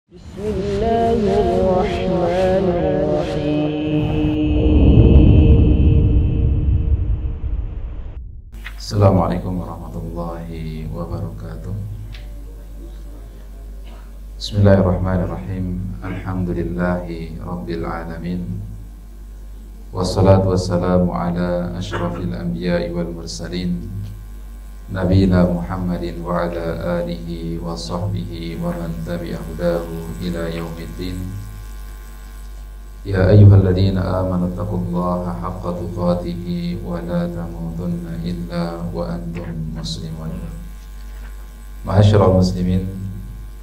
Assalamualaikum warahmatullahi wabarakatuh. Bismillahirrahmanirrahim. Alhamdulillahi rabbil alamin. Wassalatu wassalamu ala asyrafil anbiya'i wal mursalin, nabiyina Muhammadin wa ala alihi wa sahbihi wa man tabi'a hudahu ila yaumiddin. Ya ayyuhalladzina amanu taqullaha haqqa tuqatih wa la tamutunna illa wa antum muslimun. Ma'asyiral muslimin,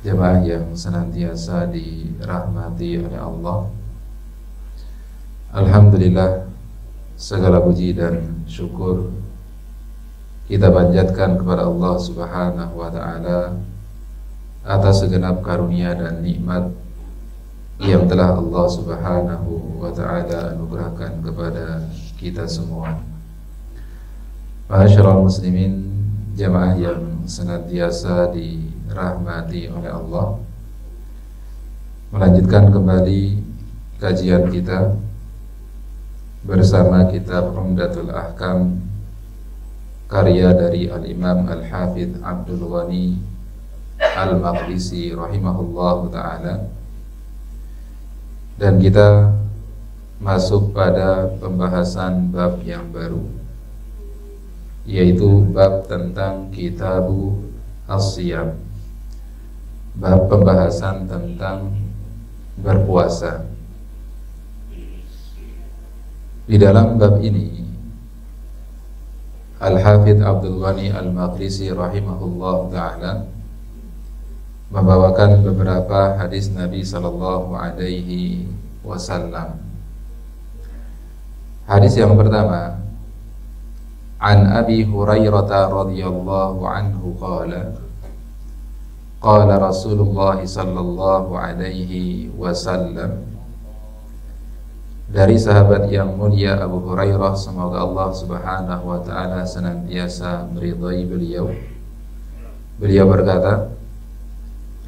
jemaah yang senantiasa dirahmati oleh Allah, alhamdulillah, segala puji dan syukur kita panjatkan kepada Allah Subhanahu wa ta'ala atas segenap karunia dan nikmat yang telah Allah Subhanahu wa ta'ala anugerahkan kepada kita semua. Ma'asyiral muslimin, jemaah yang senantiasa dirahmati oleh Allah, melanjutkan kembali kajian kita bersama kitab Umdatul Ahkam, karya dari Al-Imam Al-Hafidh Abdul Ghani Al-Maqdisi rahimahullahu ta'ala. Dan kita masuk pada pembahasan bab yang baru, yaitu bab tentang Kitabu As-Siyam, bab pembahasan tentang berpuasa. Di dalam bab ini Al-Hafidh Abdul Ghani Al-Maqdisi rahimahullah ta'ala membawakan beberapa hadis Nabi sallallahu alaihi wasallam. Hadis yang pertama, An Abi Hurairah radhiyallahu anhu qala qala Rasulullah sallallahu alaihi wasallam. Dari sahabat yang mulia Abu Hurairah, semoga Allah Subhanahu wa ta'ala senantiasa meridhai beliau. Beliau berkata,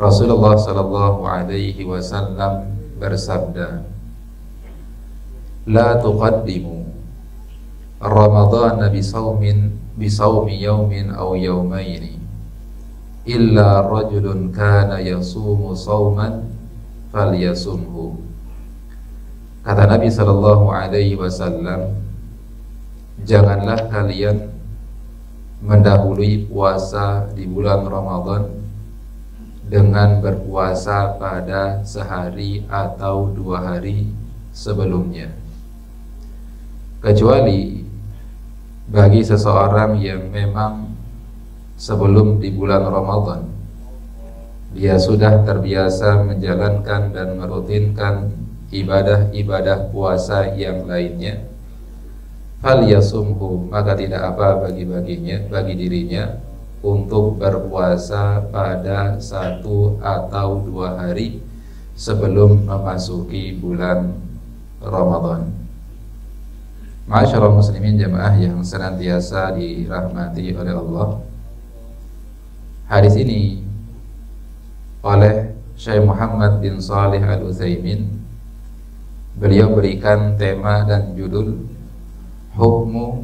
Rasulullah sallallahu alaihi wasallam bersabda, La tuqaddimu Ramadhan bisawmi yawmin aw yawmaini illa rajulun kana yasumu sawman falyasumhu. Kata Nabi sallallahu alaihi wasallam, janganlah kalian mendahului puasa di bulan Ramadan dengan berpuasa pada sehari atau 2 hari sebelumnya, kecuali bagi seseorang yang memang sebelum di bulan Ramadan dia sudah terbiasa menjalankan dan merutinkan ibadah-ibadah puasa yang lainnya, falyasumhu, maka tidak apa bagi dirinya untuk berpuasa pada 1 atau 2 hari sebelum memasuki bulan Ramadan. Ma'asyiral muslimin, jemaah yang senantiasa dirahmati oleh Allah, hadis ini oleh Syekh Muhammad bin Shalih Al-Utsaimin, beliau berikan tema dan judul Hukmu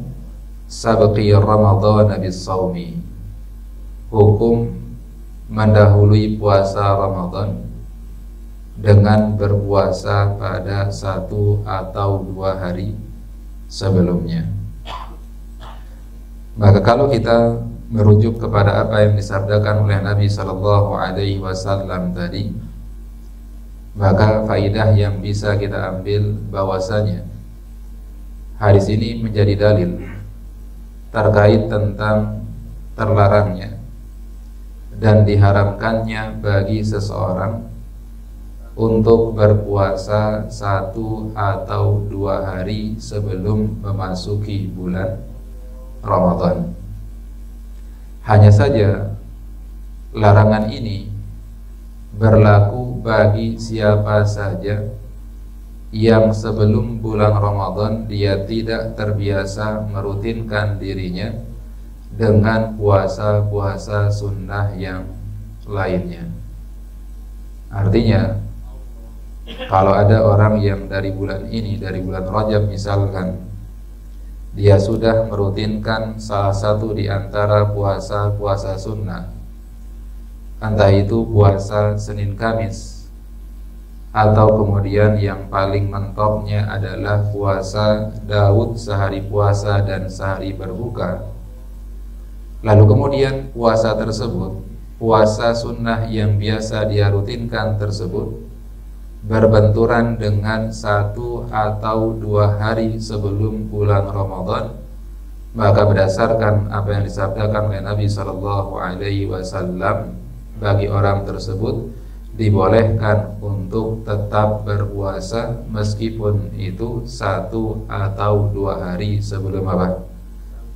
Sabqi Ramadhan bis-Sawmi, hukum mendahului puasa Ramadan dengan berpuasa pada 1 atau 2 hari sebelumnya. Maka kalau kita merujuk kepada apa yang disabdakan oleh Nabi sallallahu alaihi wasallam tadi, maka faidah yang bisa kita ambil bahwasanya hadis ini menjadi dalil terkait tentang terlarangnya dan diharamkannya bagi seseorang untuk berpuasa 1 atau 2 hari sebelum memasuki bulan Ramadan. Hanya saja larangan ini berlaku bagi siapa saja yang sebelum bulan Ramadan dia tidak terbiasa merutinkan dirinya dengan puasa-puasa sunnah yang lainnya. Artinya kalau ada orang yang dari bulan ini, dari bulan Rajab misalkan, dia sudah merutinkan salah satu di antara puasa-puasa sunnah, entah itu puasa Senin Kamis, atau kemudian yang paling mentopnya adalah puasa Daud sehari puasa dan sehari berbuka. Lalu kemudian puasa tersebut, puasa sunnah yang biasa dia rutinkan tersebut, berbenturan dengan 1 atau 2 hari sebelum bulan Ramadan, maka berdasarkan apa yang disabdakan oleh Nabi SAW, bagi orang tersebut dibolehkan untuk tetap berpuasa meskipun itu 1 atau 2 hari sebelum apa?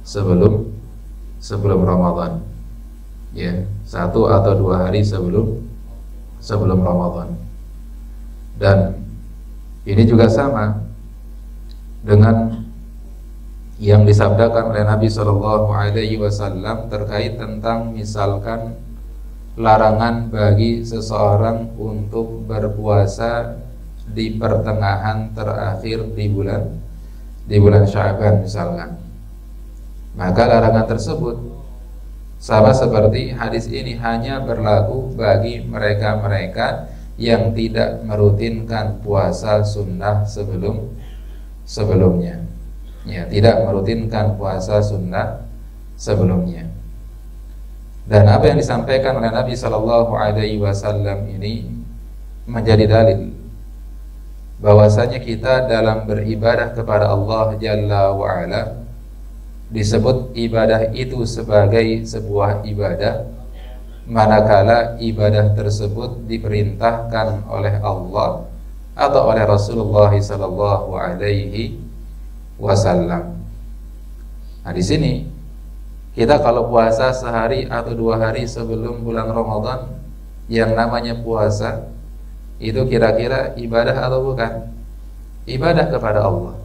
Sebelum Ramadan. Ya, 1 atau 2 hari sebelum Ramadan. Dan ini juga sama dengan yang disabdakan oleh Nabi SAW terkait tentang misalkan larangan bagi seseorang untuk berpuasa di pertengahan terakhir di bulan Sya'ban misalkan. Maka larangan tersebut sama seperti hadis ini hanya berlaku bagi mereka-mereka yang tidak merutinkan puasa sunnah sebelumnya. Ya, tidak merutinkan puasa sunnah sebelumnya. Dan apa yang disampaikan oleh Nabi SAW ini menjadi dalil bahwasanya kita dalam beribadah kepada Allah Jalla wa'ala, disebut ibadah itu sebagai sebuah ibadah manakala ibadah tersebut diperintahkan oleh Allah atau oleh Rasulullah SAW. Nah, di sini kita kalau puasa sehari atau 2 hari sebelum bulan Ramadan, yang namanya puasa itu kira-kira ibadah atau bukan? Ibadah kepada Allah.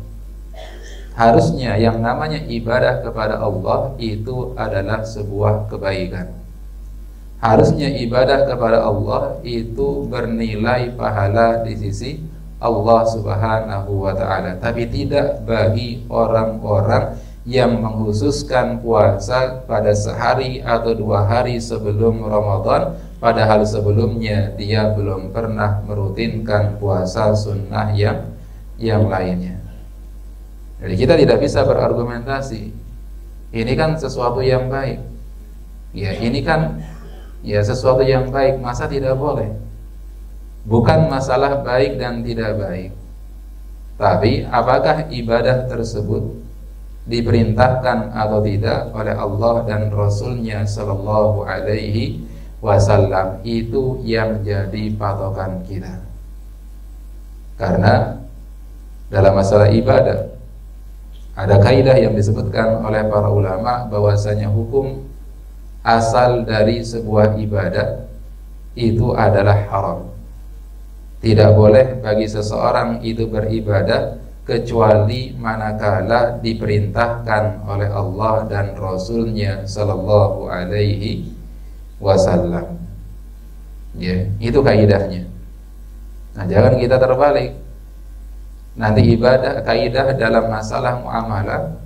Harusnya yang namanya ibadah kepada Allah itu adalah sebuah kebaikan. Harusnya ibadah kepada Allah itu bernilai pahala di sisi Allah Subhanahu wa ta'ala. Tapi tidak bagi orang-orang yang menghususkan puasa pada sehari atau 2 hari sebelum Ramadan, padahal sebelumnya dia belum pernah merutinkan puasa sunnah yang lainnya. Jadi kita tidak bisa berargumentasi, ini kan sesuatu yang baik. Ya, ini kan ya sesuatu yang baik, masa tidak boleh? Bukan masalah baik dan tidak baik, tapi apakah ibadah tersebut diperintahkan atau tidak oleh Allah dan Rasulnya Sallallahu Alaihi Wasallam, itu yang jadi patokan kita. Karena dalam masalah ibadah ada kaidah yang disebutkan oleh para ulama bahwasanya hukum asal dari sebuah ibadah itu adalah haram. Tidak boleh bagi seseorang itu beribadah kecuali manakala diperintahkan oleh Allah dan Rasulnya Sallallahu Alaihi Wasallam. Ya, itu kaidahnya. Nah, jangan kita terbalik. Nanti ibadah, kaidah dalam masalah muamalah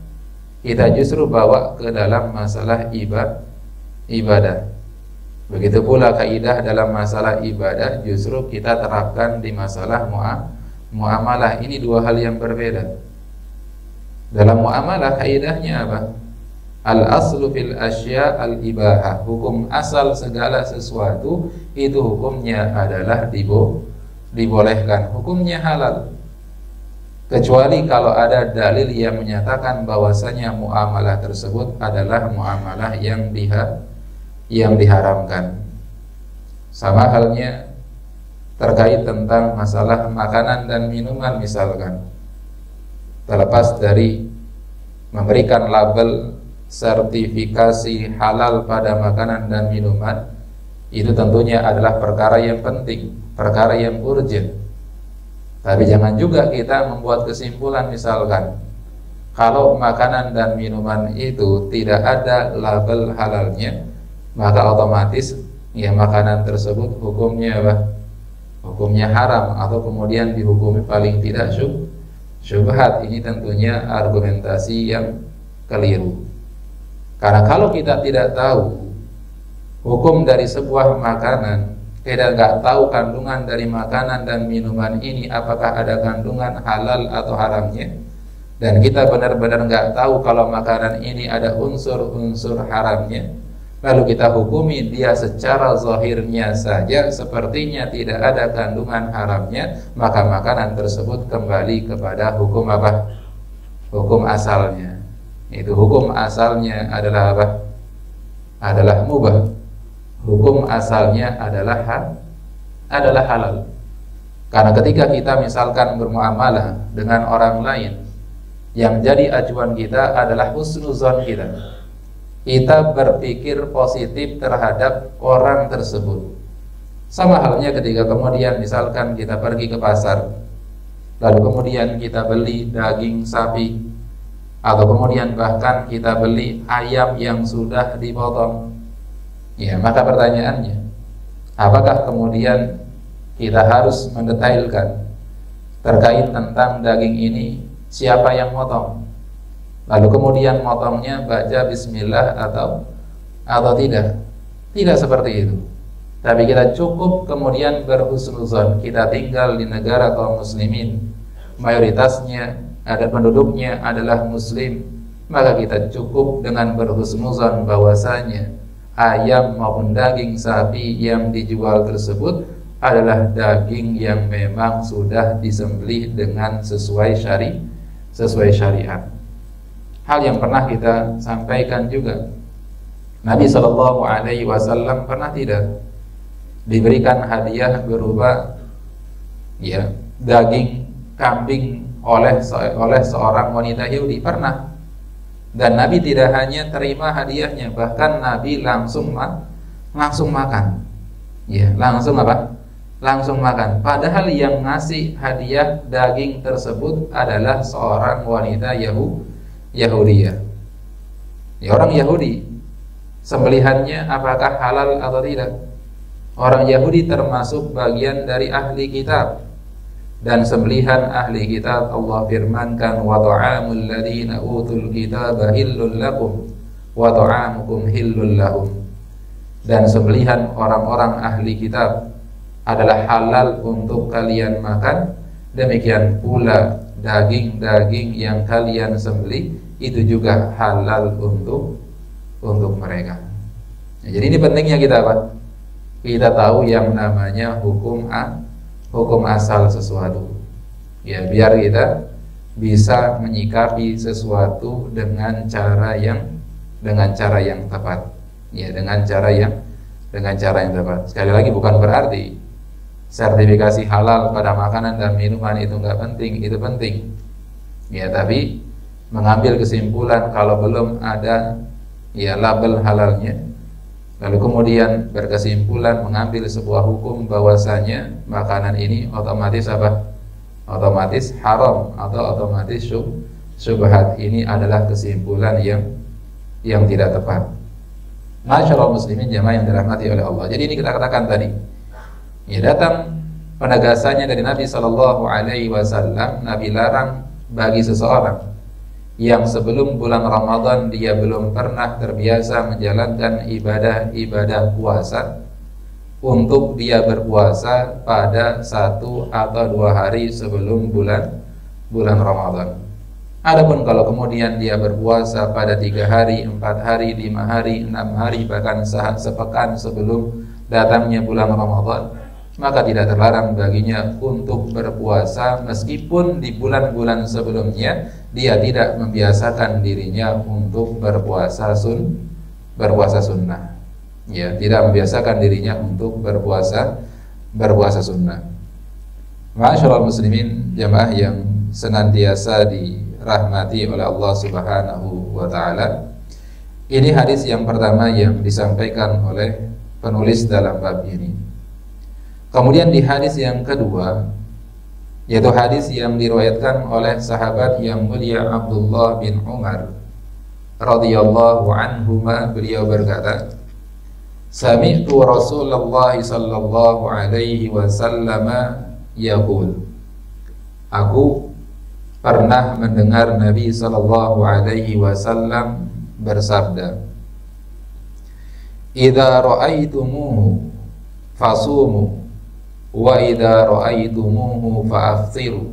kita justru bawa ke dalam masalah ibadah. Begitu pula kaidah dalam masalah ibadah justru kita terapkan di masalah muamalah. Ini 2 hal yang berbeda. Dalam muamalah kaidahnya apa? Al-aslu fil asya al-ibahah. Hukum asal segala sesuatu itu hukumnya adalah dibolehkan, hukumnya halal. Kecuali kalau ada dalil yang menyatakan bahwasanya muamalah tersebut adalah muamalah yang diharamkan. Sama halnya terkait tentang masalah makanan dan minuman misalkan. Terlepas dari memberikan label sertifikasi halal pada makanan dan minuman, itu tentunya adalah perkara yang penting, perkara yang urgent. Tapi jangan juga kita membuat kesimpulan misalkan kalau makanan dan minuman itu tidak ada label halalnya, maka otomatis ya makanan tersebut hukumnya apa? hukumnya haram atau kemudian dihukumi paling tidak syubhat. Ini tentunya argumentasi yang keliru. Karena kalau kita tidak tahu hukum dari sebuah makanan, kita nggak tahu kandungan dari makanan dan minuman ini apakah ada kandungan halal atau haramnya, dan kita benar-benar nggak tahu kalau makanan ini ada unsur-unsur haramnya, lalu kita hukumi dia secara zahirnya saja sepertinya tidak ada kandungan haramnya, maka makanan tersebut kembali kepada hukum apa? Hukum asalnya. Itu hukum asalnya adalah apa? Adalah mubah. Hukum asalnya adalah halal. Karena ketika kita misalkan bermuamalah dengan orang lain, yang jadi acuan kita adalah husnuzon kita. Kita berpikir positif terhadap orang tersebut. Sama halnya ketika kemudian misalkan kita pergi ke pasar, lalu kemudian kita beli daging sapi, atau kemudian bahkan kita beli ayam yang sudah dipotong. Ya, maka pertanyaannya, apakah kemudian kita harus mendetailkan terkait tentang daging ini siapa yang motong? Lalu kemudian motongnya baca bismillah atau tidak? Tidak seperti itu. Tapi kita cukup kemudian berhusnuzon. Kita tinggal di negara kaum muslimin, mayoritasnya ada penduduknya adalah muslim, maka kita cukup dengan berhusnuzon bahwasanya ayam maupun daging sapi yang dijual tersebut adalah daging yang memang sudah disembelih dengan sesuai syariat. Hal yang pernah kita sampaikan juga, Nabi SAW pernah tidak diberikan hadiah berupa daging kambing oleh seorang wanita Yahudi, pernah. Dan Nabi tidak hanya terima hadiahnya, bahkan Nabi langsung makan. Ya, langsung makan. Padahal yang ngasih hadiah daging tersebut adalah seorang wanita Yahudiyah. Ya, orang Yahudi. Sembelihannya apakah halal atau tidak? Orang Yahudi termasuk bagian dari ahli kitab. Dan sembelihan ahli kitab Allah firmankan, wa ta'amul ladzina utul kitaba hillul lakum wa ta'amukum hillul lahum. Dan sembelihan orang-orang ahli kitab adalah halal untuk kalian makan, demikian pula daging-daging yang kalian sembelih itu juga halal untuk mereka. Jadi ini pentingnya kita apa? Kita tahu yang namanya hukum asal sesuatu. Ya, biar kita bisa menyikapi sesuatu dengan cara yang tepat. Ya, dengan cara yang tepat. Sekali lagi, bukan berarti sertifikasi halal pada makanan dan minuman itu enggak penting, itu penting. Ya, tapi mengambil kesimpulan kalau belum ada label halalnya, lalu kemudian berkesimpulan mengambil sebuah hukum bahwasanya makanan ini otomatis apa? Otomatis haram atau otomatis syubhat. Ini adalah kesimpulan yang tidak tepat. Masyaallah muslimin jamaah yang dirahmati oleh Allah. Jadi ini kita katakan tadi, ya, datang penegasannya dari Nabi SAW. Nabi larang bagi seseorang yang sebelum bulan Ramadan dia belum pernah terbiasa menjalankan ibadah puasa, untuk dia berpuasa pada 1 atau 2 hari sebelum bulan Ramadan. Adapun kalau kemudian dia berpuasa pada 3 hari, 4 hari, 5 hari, 6 hari, bahkan sepekan sebelum datangnya bulan Ramadan, maka tidak terlarang baginya untuk berpuasa meskipun di bulan-bulan sebelumnya dia tidak membiasakan dirinya untuk berpuasa sunnah. Ya, tidak membiasakan dirinya untuk berpuasa sunnah. Masyaallah muslimin jamaah yang senantiasa dirahmati oleh Allah Subhanahu wa taala. Ini hadis yang pertama yang disampaikan oleh penulis dalam bab ini. Kemudian di hadis yang kedua, yaitu hadis yang diriwayatkan oleh sahabat yang mulia Abdullah bin Umar radhiyallahu anhuma, beliau berkata, Sami'tu Rasulullah sallallahu alaihi wasallam yaqul. Aku pernah mendengar Nabi sallallahu alaihi wasallam bersabda, "Idza ra'aitumuhu fasumu wa idza ra'aitumuhu fa'aftiru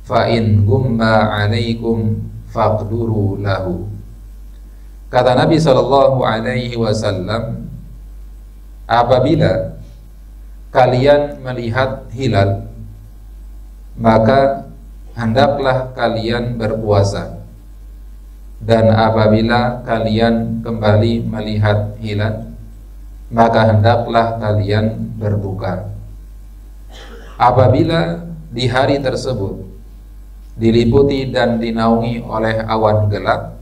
fa in gumma 'alaikum faqduru lahu." Kata Nabi sallallahu alaihi wasallam, apabila kalian melihat hilal, maka hendaklah kalian berpuasa, dan apabila kalian kembali melihat hilal, maka hendaklah kalian berbuka. Apabila di hari tersebut diliputi dan dinaungi oleh awan gelap,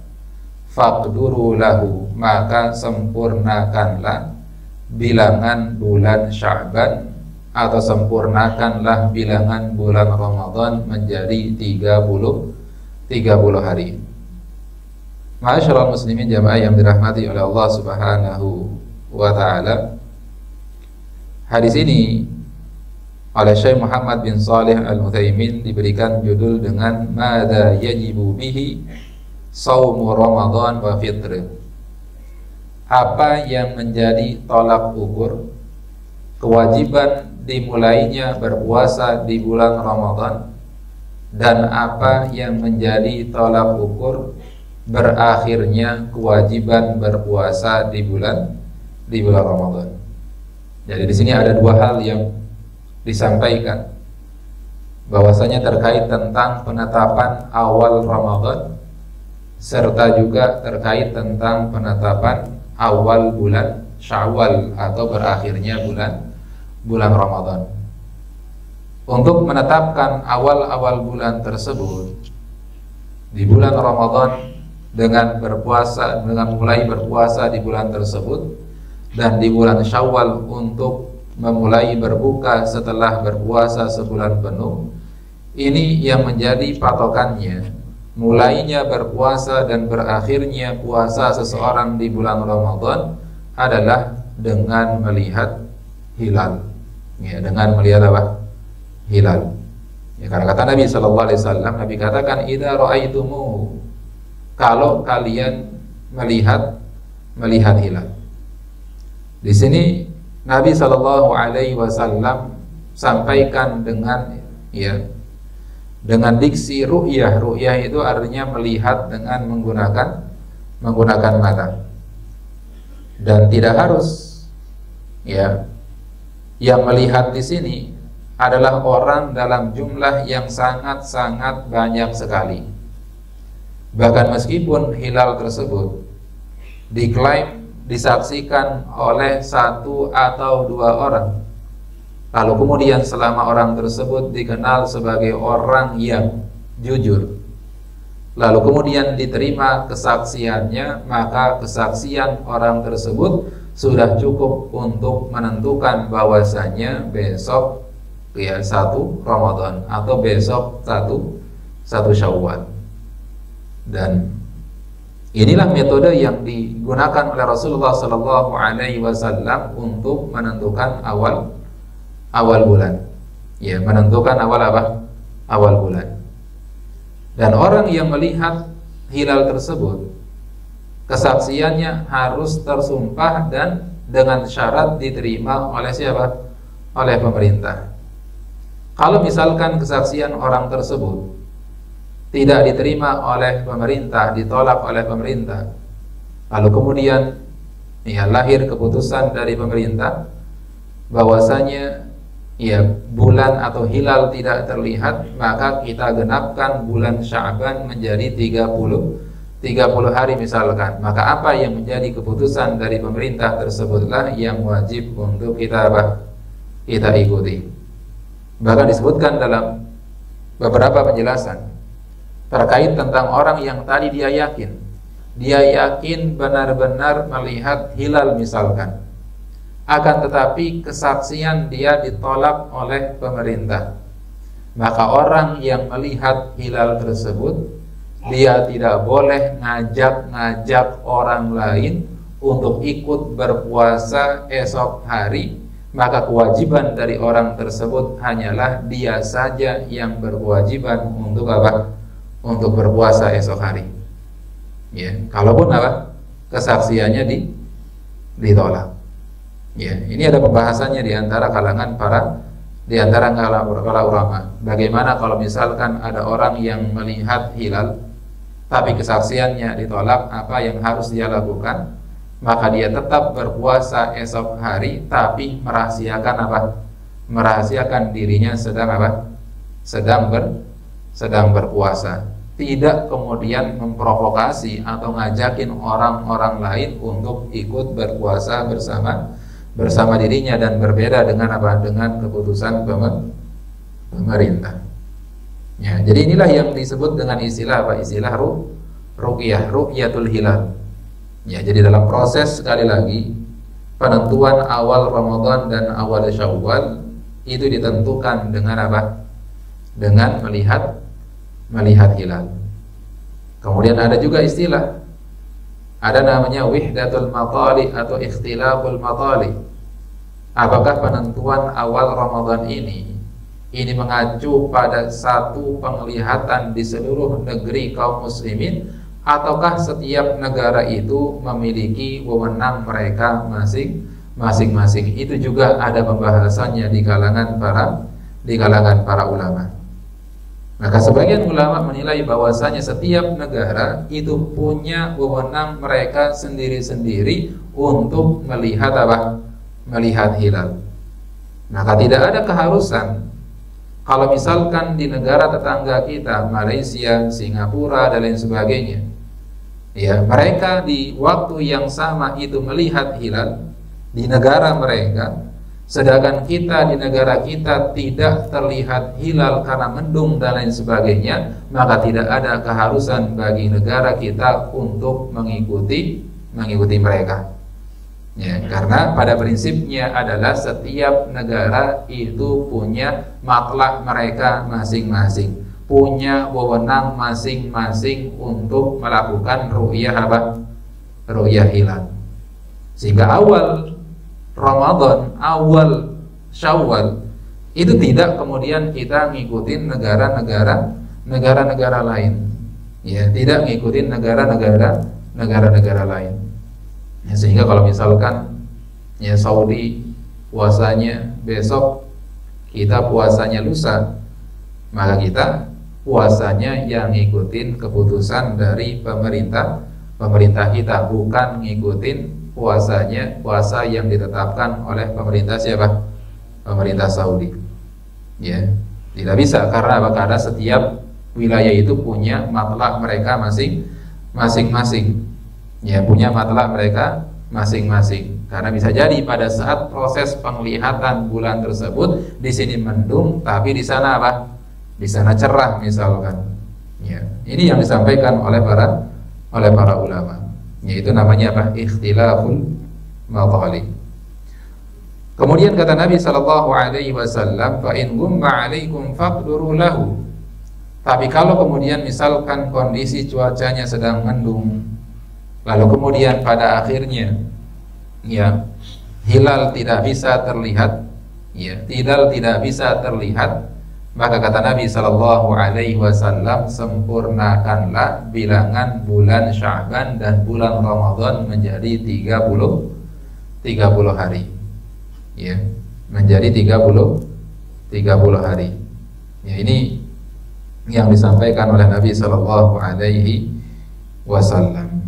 faqduru lahu, maka sempurnakanlah bilangan bulan Sya'ban, atau sempurnakanlah bilangan bulan Ramadan menjadi 30 hari. Ma'asyiral muslimin jamaah yang dirahmati oleh Allah Subhanahu wa taala. Hadis ini oleh Syekh Muhammad bin Shalih Al-Utsaimin diberikan judul dengan Madza yajibu bihi Shaumu Ramadan wa Fitr. Apa yang menjadi tolak ukur kewajiban dimulainya berpuasa di bulan Ramadan, dan apa yang menjadi tolak ukur berakhirnya kewajiban berpuasa di bulan Ramadan. Jadi di sini ada dua hal yang disampaikan, bahwasanya terkait tentang penetapan awal Ramadan, serta juga terkait tentang penetapan awal bulan Syawal atau berakhirnya bulan Ramadan. Untuk menetapkan awal-awal bulan tersebut di bulan Ramadan dengan mulai berpuasa di bulan tersebut, dan di bulan Syawal untuk memulai berbuka setelah berpuasa sebulan penuh, ini yang menjadi patokannya mulainya berpuasa dan berakhirnya puasa seseorang di bulan Ramadan adalah dengan melihat hilal. Ya, dengan melihat apa? Hilal. Ya, karena kata Nabi sallallahu alaihi wasallam, Nabi katakan, "Idza ra'aitumuhu," kalau kalian melihat hilal. Di sini Nabi sallallahu alaihi wasallam sampaikan dengan diksi ru'yah. Ru'yah itu artinya melihat dengan menggunakan mata. Dan tidak harus yang melihat di sini adalah orang dalam jumlah yang sangat-sangat banyak sekali. Bahkan meskipun hilal tersebut diklaim disaksikan oleh 1 atau 2 orang, lalu kemudian selama orang tersebut dikenal sebagai orang yang jujur, lalu kemudian diterima kesaksiannya, maka kesaksian orang tersebut sudah cukup untuk menentukan bahwasanya besok 1 Ramadan atau besok 1 Syawal. Dan inilah metode yang digunakan oleh Rasulullah sallallahu alaihi wasallam untuk menentukan awal bulan. Ya, menentukan awal bulan. Dan orang yang melihat hilal tersebut, kesaksiannya harus tersumpah dan dengan syarat diterima oleh siapa? Oleh pemerintah. Kalau misalkan kesaksian orang tersebut tidak diterima oleh pemerintah, ditolak oleh pemerintah, lalu kemudian lahir keputusan dari pemerintah bahwasanya bulan atau hilal tidak terlihat, maka kita genapkan bulan Sya'ban menjadi 30 hari misalkan. Maka apa yang menjadi keputusan dari pemerintah tersebutlah yang wajib untuk kita ikuti. Bahkan disebutkan dalam beberapa penjelasan terkait tentang orang yang tadi dia yakin benar-benar melihat hilal misalkan, akan tetapi kesaksian dia ditolak oleh pemerintah, maka orang yang melihat hilal tersebut, dia tidak boleh ngajak orang lain untuk ikut berpuasa esok hari, maka kewajiban dari orang tersebut hanyalah dia saja yang berkewajiban untuk apa? Untuk berpuasa esok hari. Ya, kalaupun apa? Kesaksiannya ditolak. Ya, ini ada pembahasannya di antara kalangan ulama. Bagaimana kalau misalkan ada orang yang melihat hilal tapi kesaksiannya ditolak, apa yang harus dia lakukan? Maka dia tetap berpuasa esok hari tapi merahasiakan apa? Merahasiakan dirinya sedang apa? Sedang berpuasa. Tidak kemudian memprovokasi atau ngajakin orang-orang lain untuk ikut berpuasa bersama dirinya, dan berbeda dengan apa? Dengan keputusan pemerintah. Ya, jadi inilah yang disebut dengan istilah apa? Istilah ru'yatul hilal. Ya, jadi dalam proses sekali lagi penentuan awal Ramadan dan awal Syawal itu ditentukan dengan apa? Dengan melihat hilal. Kemudian ada juga istilah, ada namanya wihdatul matali atau ikhtilaful matali. Apakah penentuan awal Ramadan ini mengacu pada satu penglihatan di seluruh negeri kaum muslimin, ataukah setiap negara itu memiliki wewenang mereka masing-masing? Itu juga ada pembahasannya di kalangan para ulama. Maka sebagian ulama menilai bahwasanya setiap negara itu punya wewenang mereka sendiri-sendiri untuk melihat apa? Melihat hilal. Maka tidak ada keharusan kalau misalkan di negara tetangga kita, Malaysia, Singapura dan lain sebagainya, ya, mereka di waktu yang sama itu melihat hilal di negara mereka, sedangkan kita di negara kita tidak terlihat hilal karena mendung dan lain sebagainya, maka tidak ada keharusan bagi negara kita untuk mengikuti mereka. Ya, karena pada prinsipnya adalah setiap negara itu punya matlak mereka masing-masing, punya wewenang masing-masing untuk melakukan ru'yah hilal. Sehingga awal Ramadan, awal Syawal itu tidak kemudian kita ngikutin negara-negara lain. Ya, tidak ngikutin negara-negara lain. Ya, sehingga kalau misalkan ya Saudi puasanya besok, kita puasanya lusa, maka kita puasanya yang ngikutin keputusan dari pemerintah kita, bukan ngikutin puasa yang ditetapkan oleh pemerintah siapa? Pemerintah Saudi. Ya, tidak bisa, karena apa? Karena setiap wilayah itu punya matlak mereka masing-masing. Ya, punya matlak mereka masing-masing. Karena bisa jadi pada saat proses penglihatan bulan tersebut di sini mendung, tapi di sana apa? Di sana cerah misalkan. Ya, ini yang disampaikan oleh para ulama. Yaitu namanya apa? Ikhtilaful matali. Kemudian kata Nabi sallallahu alaihi wasallam, fa in gumma 'alaikum faqduru lahu. Tapi kalau kemudian misalkan kondisi cuacanya sedang mendung, lalu kemudian pada akhirnya ya hilal tidak bisa terlihat, maka kata Nabi sallallahu alaihi wasallam, sempurnakanlah bilangan bulan Sya'ban dan bulan Ramadan menjadi 30 hari. Ya, menjadi 30 hari. Ya, ini yang disampaikan oleh Nabi sallallahu alaihi wasallam.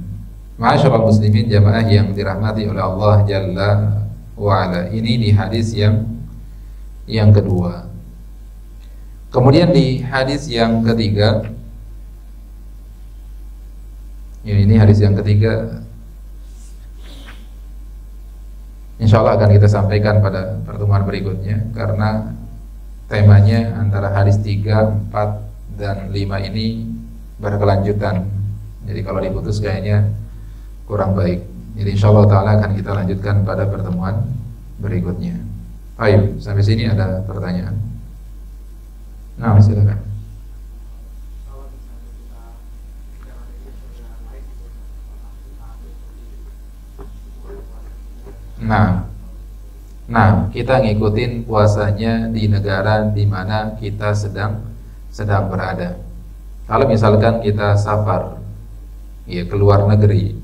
Ma'asyiral muslimin jamaah yang dirahmati oleh Allah Jalla wa Ala. Ini di hadis yang kedua. Kemudian di hadis yang ketiga, ya, ini hadis yang ketiga, insya Allah akan kita sampaikan pada pertemuan berikutnya, karena temanya antara hadis 3, 4, dan 5 ini berkelanjutan. Jadi kalau diputus kayaknya kurang baik. Jadi insya Allah ta'ala akan kita lanjutkan pada pertemuan berikutnya. Ayo, sampai sini ada pertanyaan? Nah, silakan. kita ngikutin puasanya di negara di mana kita sedang berada. Kalau misalkan kita safar, ya keluar negeri,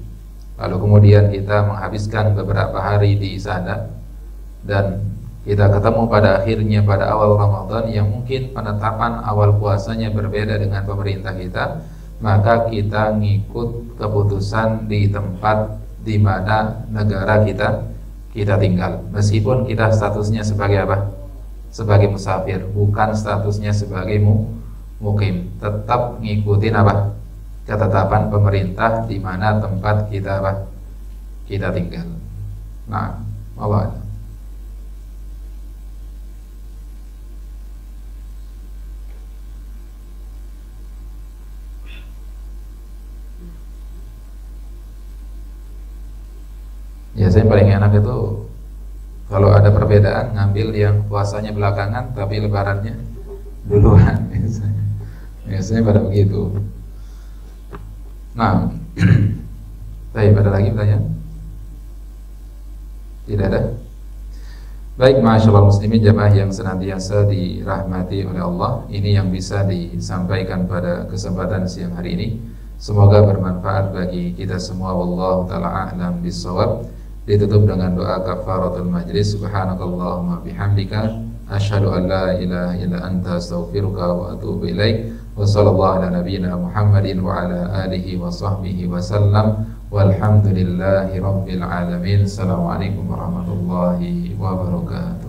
lalu kemudian kita menghabiskan beberapa hari di sana dan kita ketemu pada akhirnya pada awal Ramadan yang mungkin penetapan awal puasanya berbeda dengan pemerintah kita, maka kita ngikut keputusan di tempat di mana negara kita tinggal, meskipun kita statusnya sebagai apa? Sebagai musafir, bukan statusnya sebagai mukim. Tetap ngikutin apa? Ketetapan pemerintah di mana tempat kita apa? Kita tinggal. Nah, Allah. Ya, saya paling enak itu kalau ada perbedaan ngambil yang puasanya belakangan tapi lebarannya duluan. Biasanya pada begitu. Nah, baik, ada lagi pertanyaan? Tidak ada? Baik, masyaallah muslimin jamaah yang senantiasa dirahmati oleh Allah, ini yang bisa disampaikan pada kesempatan siang hari ini. Semoga bermanfaat bagi kita semua. Wallahu ta'ala a'lam bissawab. Ditutup dengan doa kafaratul majlis. Subhanakallahumma bihamdika asyhadu an la ilaha illa anta astaghfiruka wa atubu ilaik. Wa sallallahu ala nabiyyina Muhammadin wa ala alihi wa sahbihi wa sallam. Walhamdulillahi rabbil alamin. Assalamualaikum warahmatullahi wabarakatuh.